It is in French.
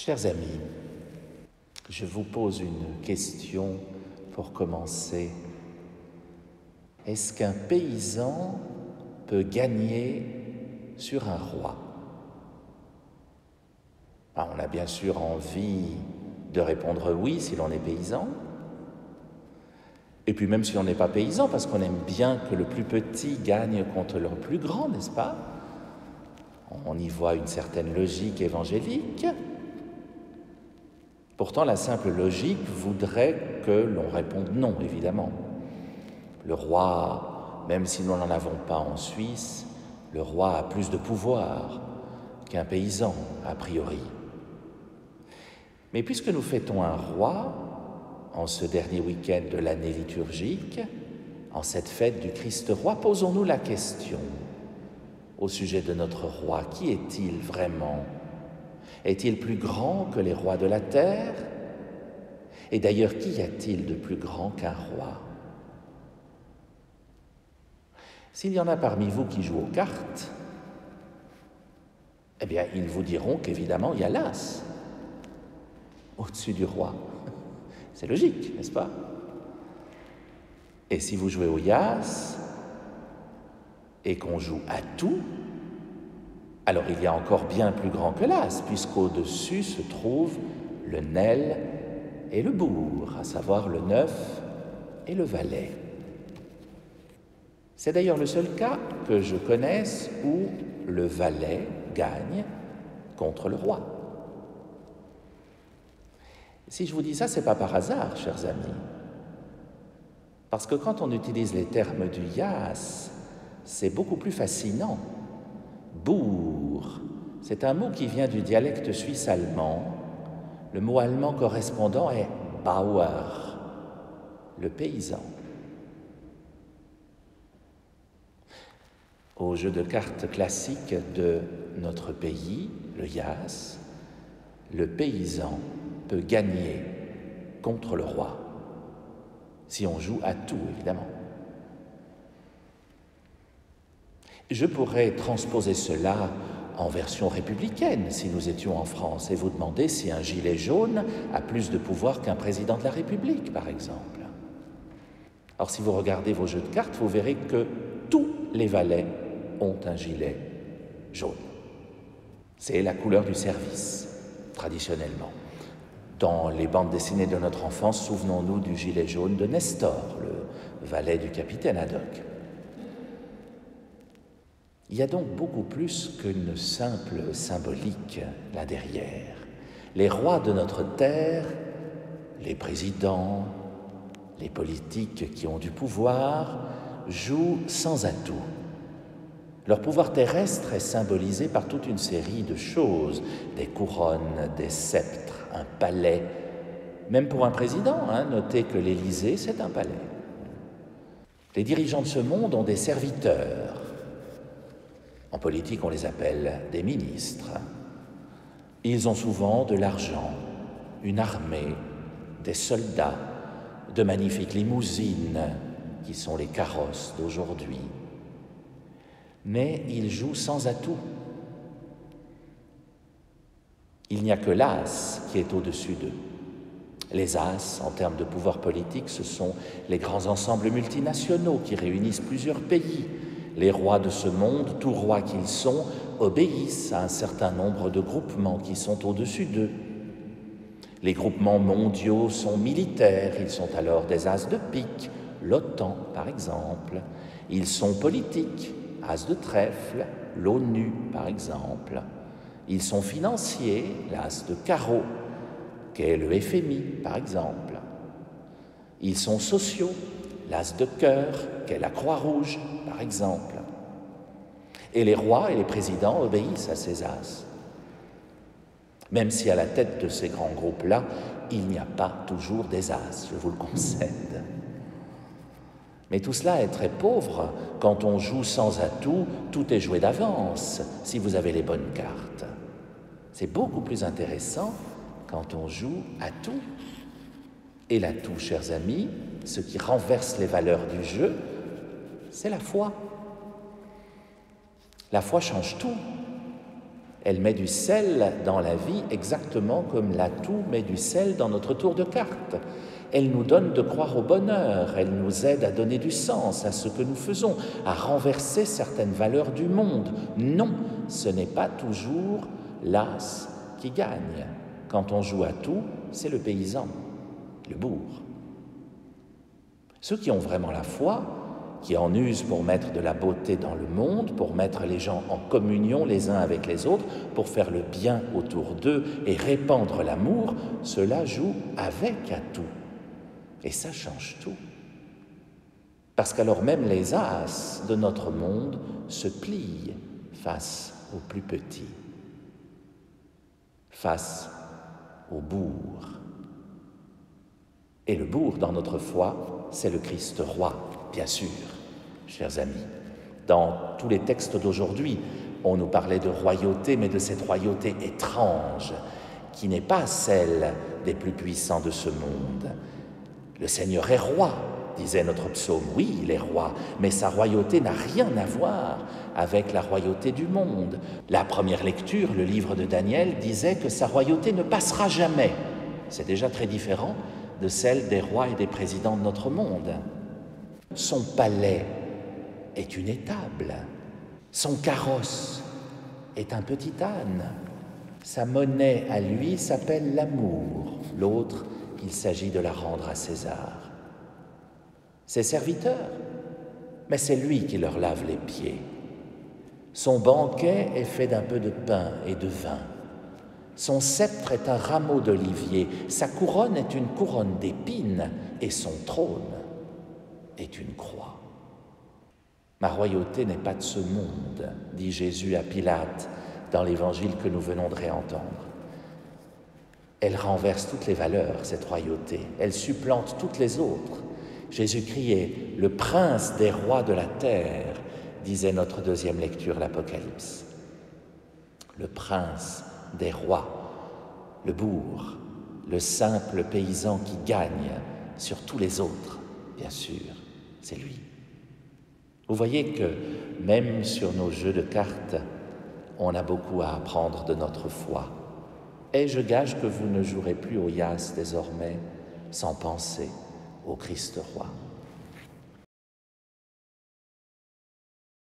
Chers amis, je vous pose une question pour commencer. Est-ce qu'un paysan peut gagner sur un roi? On a bien sûr envie de répondre oui si l'on est paysan. Et puis même si on n'est pas paysan, parce qu'on aime bien que le plus petit gagne contre le plus grand, n'est-ce pas? On y voit une certaine logique évangélique. Pourtant, la simple logique voudrait que l'on réponde non, évidemment. Le roi, même si nous n'en avons pas en Suisse, le roi a plus de pouvoir qu'un paysan, a priori. Mais puisque nous fêtons un roi, en ce dernier week-end de l'année liturgique, en cette fête du Christ roi, posons-nous la question au sujet de notre roi. Qui est-il vraiment? Est-il plus grand que les rois de la terre? Et d'ailleurs, qu'y a-t-il de plus grand qu'un roi? S'il y en a parmi vous qui jouent aux cartes, eh bien, ils vous diront qu'évidemment, il y a l'as au-dessus du roi. C'est logique, n'est-ce pas? Et si vous jouez au yas et qu'on joue à tout, alors il y a encore bien plus grand que l'as, puisqu'au-dessus se trouvent le nel et le bourg, à savoir le neuf et le valet. C'est d'ailleurs le seul cas que je connaisse où le valet gagne contre le roi. Si je vous dis ça, c'est pas par hasard, chers amis. Parce que quand on utilise les termes du yas, c'est beaucoup plus fascinant. Bourg, c'est un mot qui vient du dialecte suisse-allemand. Le mot allemand correspondant est Bauer, le paysan. Au jeu de cartes classique de notre pays, le yas, le paysan peut gagner contre le roi, si on joue à tout, évidemment. Je pourrais transposer cela en version républicaine, si nous étions en France, et vous demander si un gilet jaune a plus de pouvoir qu'un président de la République, par exemple. Or, si vous regardez vos jeux de cartes, vous verrez que tous les valets ont un gilet jaune. C'est la couleur du service, traditionnellement. Dans les bandes dessinées de notre enfance, souvenons-nous du gilet jaune de Nestor, le valet du capitaine Haddock. Il y a donc beaucoup plus qu'une simple symbolique là derrière. Les rois de notre terre, les présidents, les politiques qui ont du pouvoir, jouent sans atout. Leur pouvoir terrestre est symbolisé par toute une série de choses, des couronnes, des sceptres, un palais. Même pour un président, notez que l'Élysée, c'est un palais. Les dirigeants de ce monde ont des serviteurs. En politique, on les appelle des ministres. Ils ont souvent de l'argent, une armée, des soldats, de magnifiques limousines, qui sont les carrosses d'aujourd'hui. Mais ils jouent sans atout. Il n'y a que l'as qui est au-dessus d'eux. Les as, en termes de pouvoir politique, ce sont les grands ensembles multinationaux qui réunissent plusieurs pays. Les rois de ce monde, tous rois qu'ils sont, obéissent à un certain nombre de groupements qui sont au-dessus d'eux. Les groupements mondiaux sont militaires, ils sont alors des as de pique, l'OTAN par exemple. Ils sont politiques, as de trèfle, l'ONU par exemple. Ils sont financiers, l'as de carreau, qu'est le FMI par exemple. Ils sont sociaux, l'as de cœur, qu'est la Croix-Rouge par exemple. Et les rois et les présidents obéissent à ces as. Même si à la tête de ces grands groupes-là, il n'y a pas toujours des as, je vous le concède. Mais tout cela est très pauvre. Quand on joue sans atout, tout est joué d'avance, si vous avez les bonnes cartes. C'est beaucoup plus intéressant quand on joue à tout. Et l'atout, chers amis, ce qui renverse les valeurs du jeu, c'est la foi. La foi change tout. Elle met du sel dans la vie exactement comme l'atout met du sel dans notre tour de carte. Elle nous donne de croire au bonheur, elle nous aide à donner du sens à ce que nous faisons, à renverser certaines valeurs du monde. Non, ce n'est pas toujours l'as qui gagne. Quand on joue à tout, c'est le paysan, le bourg. Ceux qui ont vraiment la foi, qui en usent pour mettre de la beauté dans le monde, pour mettre les gens en communion les uns avec les autres, pour faire le bien autour d'eux et répandre l'amour, cela joue avec atout. Et ça change tout. Parce qu'alors même les as de notre monde se plient face aux plus petits, face au bourg. Et le bourg, dans notre foi, c'est le Christ roi, bien sûr, chers amis. Dans tous les textes d'aujourd'hui, on nous parlait de royauté, mais de cette royauté étrange, qui n'est pas celle des plus puissants de ce monde. Le Seigneur est roi, disait notre psaume. Oui, il est roi, mais sa royauté n'a rien à voir avec la royauté du monde. La première lecture, le livre de Daniel, disait que sa royauté ne passera jamais. C'est déjà très différent de celle des rois et des présidents de notre monde. Son palais est une étable. Son carrosse est un petit âne. Sa monnaie à lui s'appelle l'amour. L'autre, il s'agit de la rendre à César. Ses serviteurs, mais c'est lui qui leur lave les pieds. Son banquet est fait d'un peu de pain et de vin. Son sceptre est un rameau d'olivier, sa couronne est une couronne d'épines et son trône est une croix. Ma royauté n'est pas de ce monde, dit Jésus à Pilate dans l'évangile que nous venons de réentendre. Elle renverse toutes les valeurs, cette royauté, elle supplante toutes les autres. Jésus-Christ est le prince des rois de la terre, disait notre deuxième lecture, l'Apocalypse. Le prince des rois, le bourg, le simple paysan qui gagne sur tous les autres, bien sûr, c'est lui. Vous voyez que même sur nos jeux de cartes, on a beaucoup à apprendre de notre foi. Et je gage que vous ne jouerez plus au Yas désormais sans penser au Christ roi.